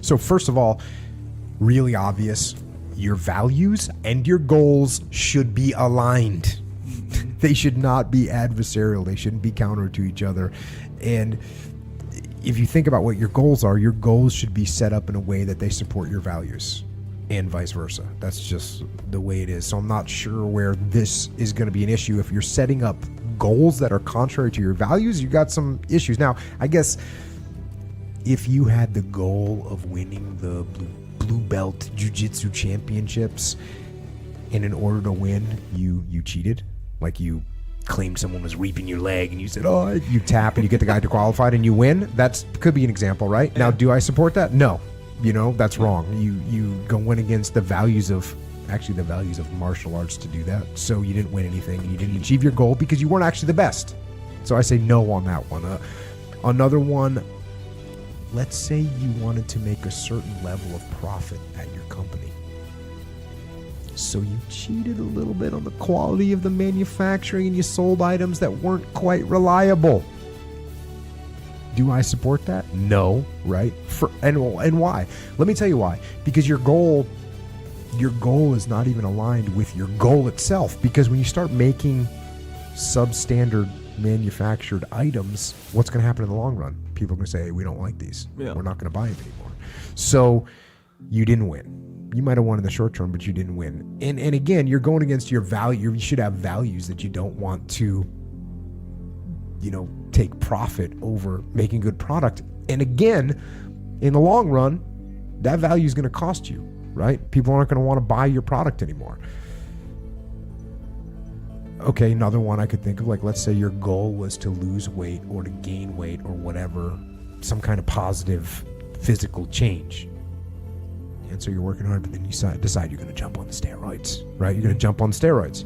So first of all, really obvious, your values and your goals should be aligned. They should not be adversarial. They shouldn't be counter to each other. And if you think about what your goals are, your goals should be set up in a way that they support your values and vice versa. That's just the way it is. So I'm not sure where this is going to be an issue. If you're setting up goals that are contrary to your values, you got some issues. Now, I guess if you had the goal of winning the blue belt jiu-jitsu championships, and in order to win, you cheated, like you claimed someone was reaping your leg and you said, oh, you tap and you get the guy to qualified and you win. That could be an example, right? Now, do I support that? No. That's wrong. You go in against the values of martial arts to do that. So you didn't win anything and you didn't achieve your goal because you weren't actually the best. So I say no on that one. Another one, let's say you wanted to make a certain level of profit at your company. So you cheated a little bit on the quality of the manufacturing and you sold items that weren't quite reliable. Do I support that? No, right? And why? Let me tell you why. Because your goal is not even aligned with your goal itself. Because when you start making substandard manufactured items, what's going to happen in the long run? People are going to say, hey, we don't like these. Yeah. We're not going to buy them anymore. So you didn't win. You might have won in the short term, but you didn't win. And again, you're going against your value. You should have values that you don't want to, take profit over making good product. And again, in the long run, that value is going to cost you, right? People aren't going to want to buy your product anymore. Okay, another one I could think of, like, let's say your goal was to lose weight or to gain weight or whatever, some kind of positive physical change. And so you're working hard, but then you decide you're going to jump on the steroids, right? You're going to jump on steroids.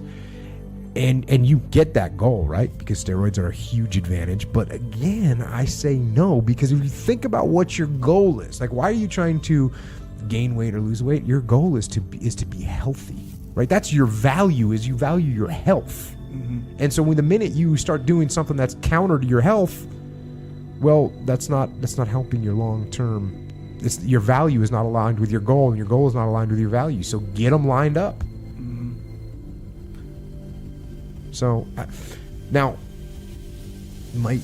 And you get that goal, right? Because steroids are a huge advantage. But again, I say no, because if you think about what your goal is, like, why are you trying to gain weight or lose weight? Your goal is to be healthy, right? That's your value, is you value your health. Mm-hmm. And so when the minute you start doing something that's counter to your health, well, that's not helping your long-term. Your value is not aligned with your goal, and your goal is not aligned with your value. So get them lined up. Mm-hmm. So now, might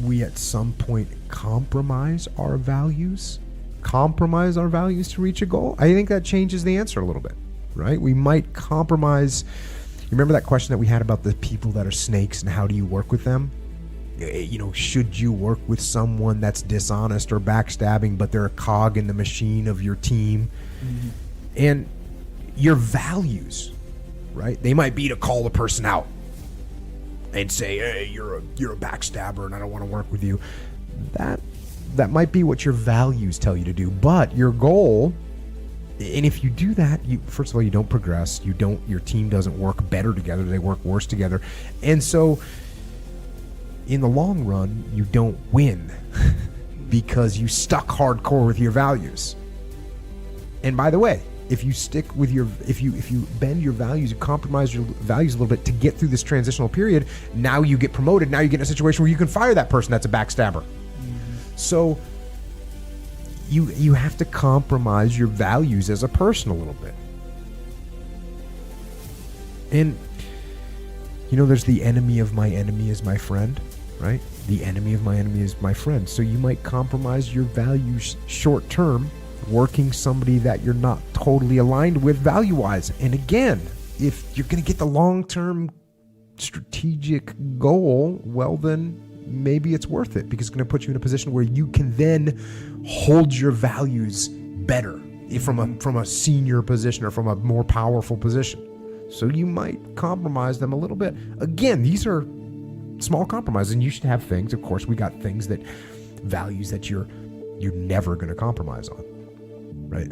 we at some point compromise our values to reach a goal? I think that changes the answer a little bit, right? We might compromise. Remember that question that we had about the people that are snakes and how do you work with them? Should you work with someone that's dishonest or backstabbing, but they're a cog in the machine of your team? Mm-hmm. And your values, right? They might be to call the person out and say, hey, you're a backstabber and I don't want to work with you. That might be what your values tell you to do, but your goal, and if you do that, first of all, you don't progress. Your team doesn't work better together. They work worse together. And so in the long run, you don't win because you stuck hardcore with your values. And by the way, if you bend your values, you compromise your values a little bit to get through this transitional period, now you get promoted. Now you get in a situation where you can fire that person that's a backstabber. Mm-hmm. So you have to compromise your values as a person a little bit. And there's the enemy of my enemy is my friend, right? The enemy of my enemy is my friend. So you might compromise your values short term, working somebody that you're not totally aligned with value-wise. And again, if you're going to get the long-term strategic goal, well, then maybe it's worth it, because it's going to put you in a position where you can then hold your values better from a senior position or from a more powerful position. So you might compromise them a little bit. Again, these are small compromises, and you should have things. Of course, we got values that you're never going to compromise on, right?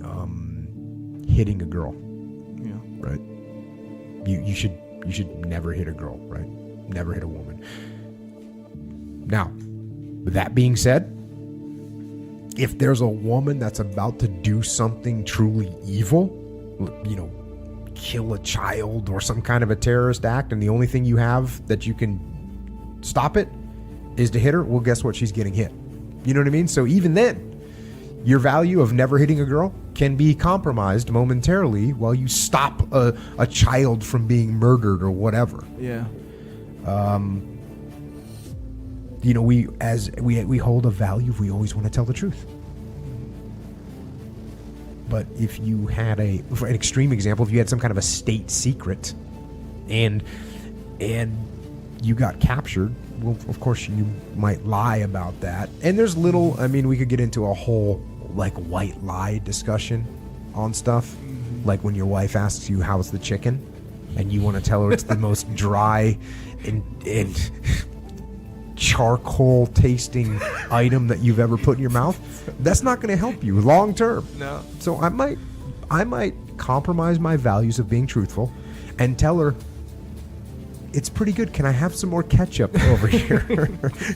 Hitting a girl, yeah, right? You should never hit a girl, right? Never hit a woman. Now, with that being said, if there's a woman that's about to do something truly evil, kill a child or some kind of a terrorist act, and the only thing you have that you can stop it is to hit her, well, guess what? She's getting hit. You know what I mean? So even then, Your value of never hitting a girl can be compromised momentarily while you stop a child from being murdered or whatever. Yeah. We hold a value. We always want to tell the truth. But if you had for an extreme example, if you had some kind of a state secret, and you got captured, well, of course you might lie about that. And there's we could get into a whole like white lie discussion on stuff. Mm-hmm. Like when your wife asks you how's the chicken, and you want to tell her it's the most dry and charcoal tasting item that you've ever put in your mouth. That's not going to help you long term. No. So I might compromise my values of being truthful and tell her, it's pretty good. Can I have some more ketchup over here?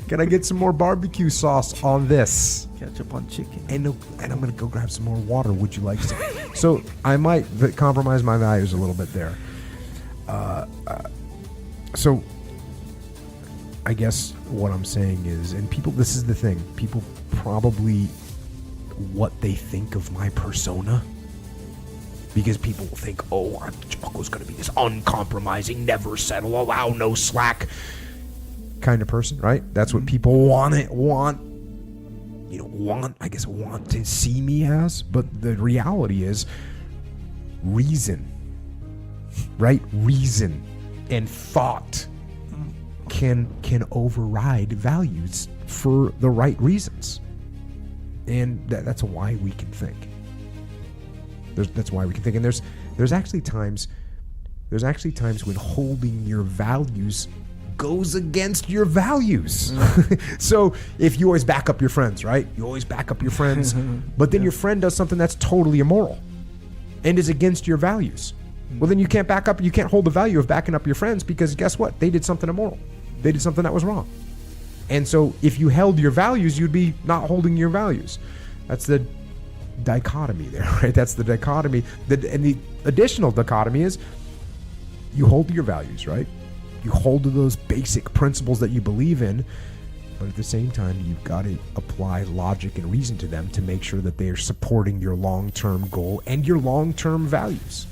Can I get some more barbecue sauce on this? Ketchup on chicken. And I'm going to go grab some more water. Would you like some? So I might compromise my values a little bit there. So I guess what I'm saying is, and people, this is the thing, people probably what they think of my persona, because people will think, Jocko's going to be this uncompromising, never settle, allow no slack kind of person, right? That's what people want to see me as. But the reality is reason, right? Reason and thought can override values for the right reasons, and that's why we can think. That's why we can think. And there's actually times when holding your values goes against your values. So if you always back up your friends, right? You always back up your friends, but then your friend does something that's totally immoral and is against your values. Well, then you can't hold the value of backing up your friends, because guess what? They did something immoral. They did something that was wrong. And so if you held your values, you'd be not holding your values. That's the dichotomy there, right? That's the dichotomy. And the additional dichotomy is you hold to your values, right? You hold to those basic principles that you believe in, but at the same time, you've got to apply logic and reason to them to make sure that they are supporting your long-term goal and your long-term values.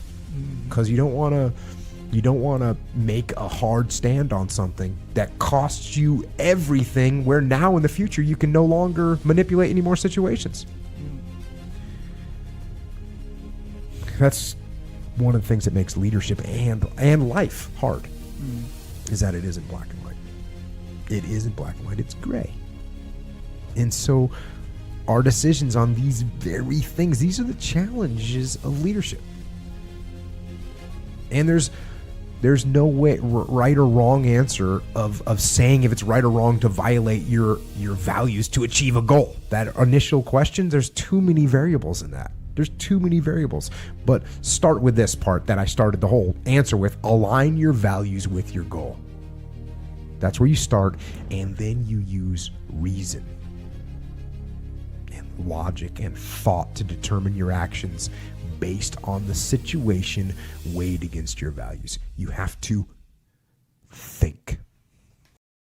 Because you don't want to make a hard stand on something that costs you everything, where now in the future you can no longer manipulate any more situations. That's one of the things that makes leadership and life hard, is that it isn't black and white. It isn't black and white, it's gray. And so our decisions on these very things, these are the challenges of leadership. And there's no way, right or wrong answer of saying if it's right or wrong to violate your values to achieve a goal. That initial question, there's too many variables in that. There's too many variables. But start with this part that I started the whole answer with. Align your values with your goal. That's where you start, and then you use reason and logic and thought to determine your actions based on the situation weighed against your values. You have to think.